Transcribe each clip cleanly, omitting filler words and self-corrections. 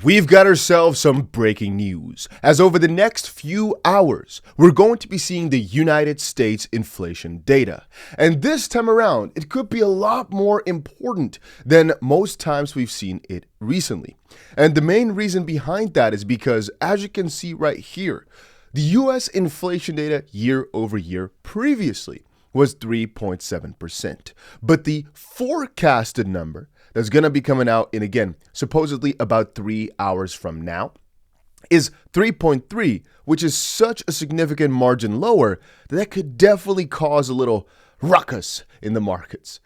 We've got ourselves some breaking news, as over the next few hours, we're going to be seeing the United States inflation data. And this time around, it could be a lot more important than most times we've seen it recently. And the main reason behind that is because, as you can see right here, the US inflation data year over year previously was 3.7%. But the forecasted number that's going to be coming out in, again, supposedly about 3 hours from now, is 3.3, which is such a significant margin lower that could definitely cause a little ruckus in the markets.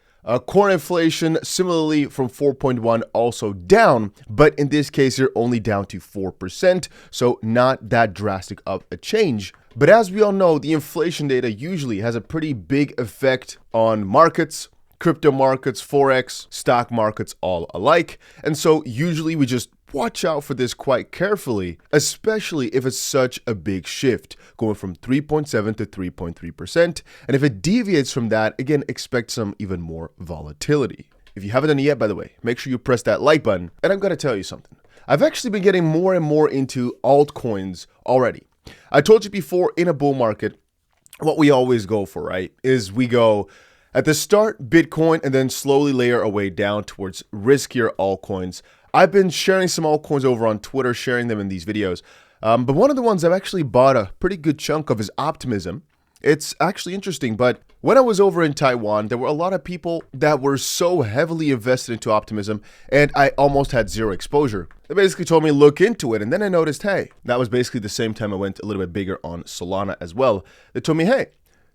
Core inflation, similarly from 4.1, also down, but in this case, you're only down to 4%, so not that drastic of a change. But as we all know, the inflation data usually has a pretty big effect on markets, crypto markets, forex, stock markets, all alike. And so usually we just watch out for this quite carefully, especially if it's such a big shift, going from 3.7 to 3.3%. And if it deviates from that, again, expect some even more volatility. If you haven't done it yet, by the way, make sure you press that like button. And I'm going to tell you something. I've actually been getting more and more into altcoins already. I told you before, in a bull market, what we always go for, right, is we go at the start, Bitcoin, and then slowly layer our way down towards riskier altcoins. I've been sharing some altcoins over on Twitter, sharing them in these videos. But one of the ones I've actually bought a pretty good chunk of is Optimism. It's actually interesting, but when I was over in Taiwan, there were a lot of people that were so heavily invested into Optimism, and I almost had zero exposure. They basically told me to look into it, and then I noticed, hey, that was basically the same time I went a little bit bigger on Solana as well. They told me, hey,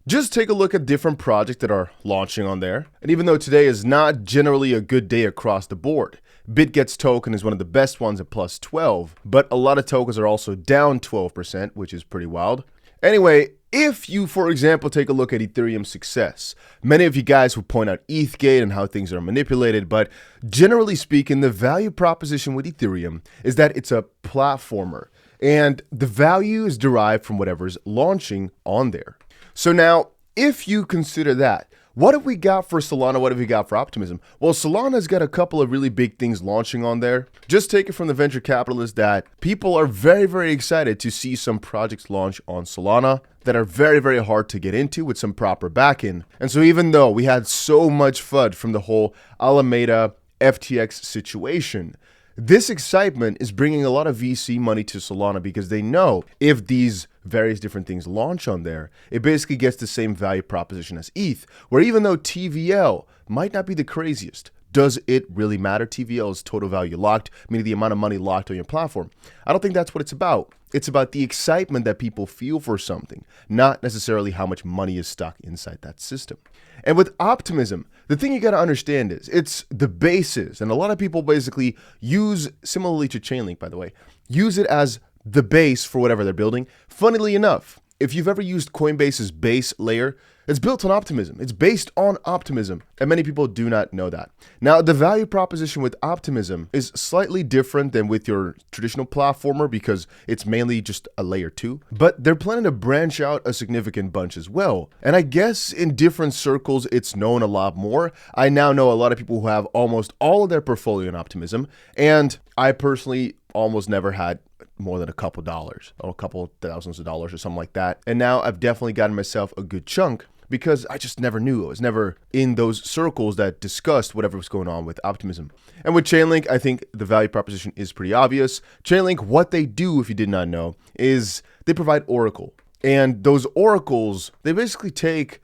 just take a look at different projects that are launching on there. And even though today is not generally a good day across the board, BitGet's token is one of the best ones at plus 12, but a lot of tokens are also down 12%, which is pretty wild. Anyway, if you, for example, take a look at Ethereum's success, many of you guys will point out 𝗕𝗘𝗪𝗏 and how things are manipulated, but generally speaking, the value proposition with Ethereum is that it's a platformer, and the value is derived from whatever's launching on there. So now, if you consider that, what have we got for Solana? What have we got for Optimism? Well, Solana's got a couple of really big things launching on there. Just take it from the venture capitalists that people are very, very excited to see some projects launch on Solana that are very, very hard to get into with some proper backing. And so even though we had so much FUD from the whole Alameda FTX situation, this excitement is bringing a lot of VC money to Solana because they know if these various different things launch on there, it basically gets the same value proposition as ETH, where even though TVL might not be the craziest, does it really matter? TVL is total value locked, meaning the amount of money locked on your platform. I don't think that's what it's about. It's about the excitement that people feel for something, not necessarily how much money is stuck inside that system. And with Optimism, the thing you got to understand is it's the basis. And a lot of people basically use, similarly to Chainlink, by the way, use it as the base for whatever they're building. Funnily enough, if you've ever used Coinbase's base layer, it's built on Optimism. It's based on Optimism, and many people do not know that. Now, the value proposition with Optimism is slightly different than with your traditional platformer because it's mainly just a layer 2, but they're planning to branch out a significant bunch as well. And I guess in different circles, it's known a lot more. I now know a lot of people who have almost all of their portfolio in Optimism, and I personally almost never had more than a couple dollars or a couple thousands of dollars or something like that. And now I've definitely gotten myself a good chunk because I just never knew. I was never in those circles that discussed whatever was going on with Optimism. And with Chainlink, I think the value proposition is pretty obvious. Chainlink, what they do, if you did not know, is they provide Oracle. And those oracles, they basically take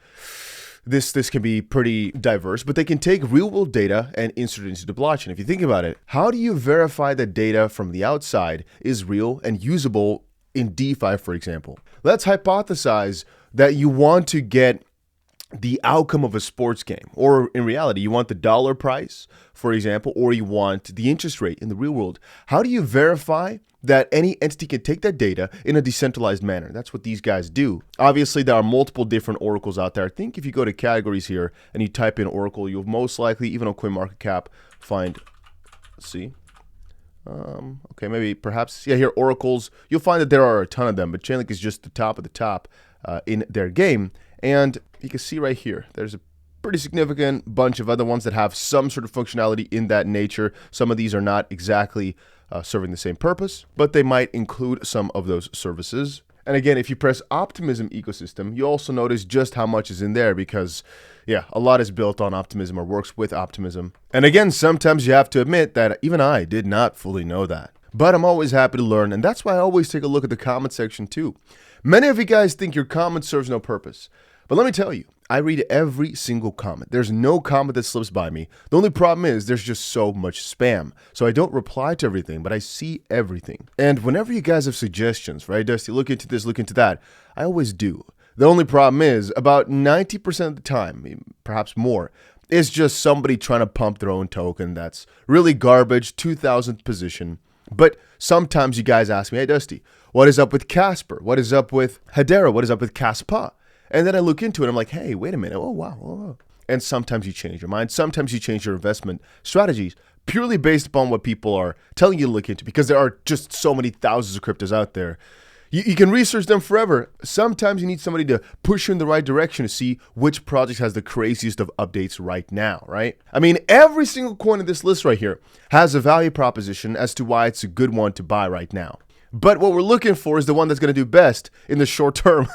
this can be pretty diverse, but they can take real world data and insert it into the blockchain. If you think about it, how do you verify that data from the outside is real and usable in DeFi, for example? Let's hypothesize that you want to get the outcome of a sports game, or in reality, you want the dollar price, for example, or you want the interest rate in the real world. How do you verify that any entity can take that data in a decentralized manner? That's what these guys do. Obviously, there are multiple different oracles out there. I think if you go to categories here and you type in Oracle, you'll most likely, even on CoinMarketCap, find, let's see. Okay, maybe perhaps, yeah, here, oracles. You'll find that there are a ton of them, but Chainlink is just the top of the top in their game. And you can see right here, there's a pretty significant bunch of other ones that have some sort of functionality in that nature. Some of these are not exactly serving the same purpose, but they might include some of those services. And again, if you press Optimism ecosystem, you also notice just how much is in there because, yeah, a lot is built on Optimism or works with Optimism. And again, sometimes you have to admit that even I did not fully know that. But I'm always happy to learn, and that's why I always take a look at the comment section too. Many of you guys think your comment serves no purpose. But let me tell you, I read every single comment. There's no comment that slips by me. The only problem is there's just so much spam. So I don't reply to everything, but I see everything. And whenever you guys have suggestions, right, Dusty, look into this, look into that, I always do. The only problem is about 90% of the time, perhaps more, it's just somebody trying to pump their own token that's really garbage, 2000th position. But sometimes you guys ask me, hey, Dusty, what is up with Casper? What is up with Hedera? What is up with 𝗕𝗂? And then I look into it, I'm like, hey, wait a minute, oh, wow. Oh. And sometimes you change your mind. Sometimes you change your investment strategies purely based upon what people are telling you to look into, because there are just so many thousands of cryptos out there. You can research them forever. Sometimes you need somebody to push you in the right direction to see which project has the craziest of updates right now, right? I mean, every single coin in this list right here has a value proposition as to why it's a good one to buy right now. But what we're looking for is the one that's going to do best in the short term.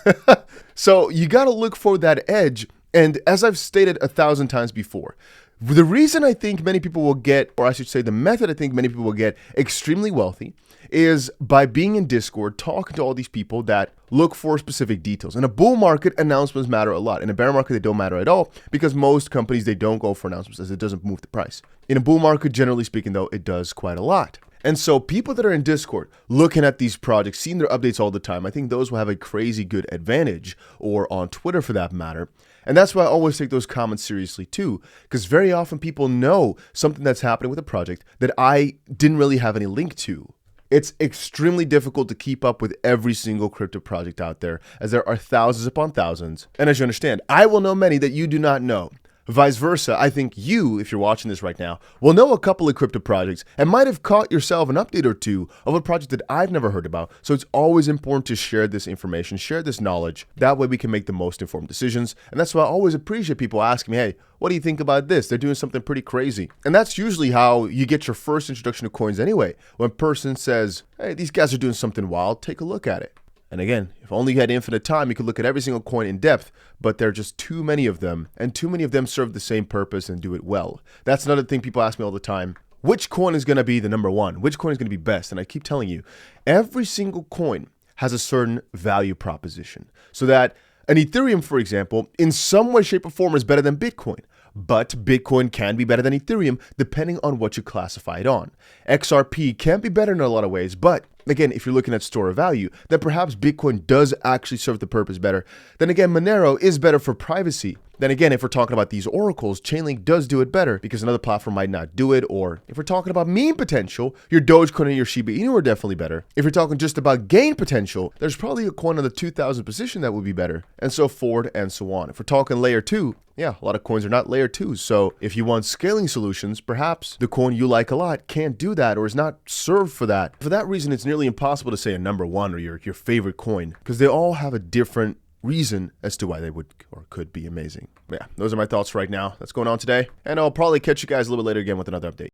So you got to look for that edge. And as I've stated 1,000 times before, the reason I think many people will get, or I should say the method I think many people will get extremely wealthy, is by being in Discord, talking to all these people that look for specific details. In a bull market, announcements matter a lot. In a bear market, they don't matter at all, because most companies, they don't go for announcements as it doesn't move the price. In a bull market, generally speaking, though, it does quite a lot. And so people that are in Discord looking at these projects, seeing their updates all the time, I think those will have a crazy good advantage, or on Twitter for that matter. And that's why I always take those comments seriously too, because very often people know something that's happening with a project that I didn't really have any link to. It's extremely difficult to keep up with every single crypto project out there, as there are thousands upon thousands. And as you understand, I will know many that you do not know. Vice versa, I think you, if you're watching this right now, will know a couple of crypto projects and might have caught yourself an update or two of a project that I've never heard about. So it's always important to share this information, share this knowledge. That way we can make the most informed decisions. And that's why I always appreciate people asking me, hey, what do you think about this? They're doing something pretty crazy. And that's usually how you get your first introduction to coins anyway. When a person says, hey, these guys are doing something wild, take a look at it. And again, if only you had infinite time, you could look at every single coin in depth, but there are just too many of them, and too many of them serve the same purpose and do it well. That's another thing people ask me all the time. Which coin is going to be the number one? Which coin is going to be best? And I keep telling you, every single coin has a certain value proposition. So that an Ethereum, for example, in some way, shape, or form is better than Bitcoin. But Bitcoin can be better than Ethereum depending on what you classify it on. XRP can be better in a lot of ways, but again, if you're looking at store of value, then perhaps Bitcoin does actually serve the purpose better. Then again, Monero is better for privacy. Then again, if we're talking about these oracles, Chainlink does do it better because another platform might not do it. Or if we're talking about meme potential, your Dogecoin and your Shiba Inu are definitely better. If you're talking just about gain potential, there's probably a coin on the 2000 position that would be better, and so forth and so on. If we're talking layer 2, yeah, a lot of coins are not layer 2s. So if you want scaling solutions, perhaps the coin you like a lot can't do that or is not served for that. For that reason, it's nearly impossible to say a number one or your favorite coin, because they all have a different reason as to why they would or could be amazing. Yeah, those are my thoughts right now. That's going on today. And I'll probably catch you guys a little bit later again with another update.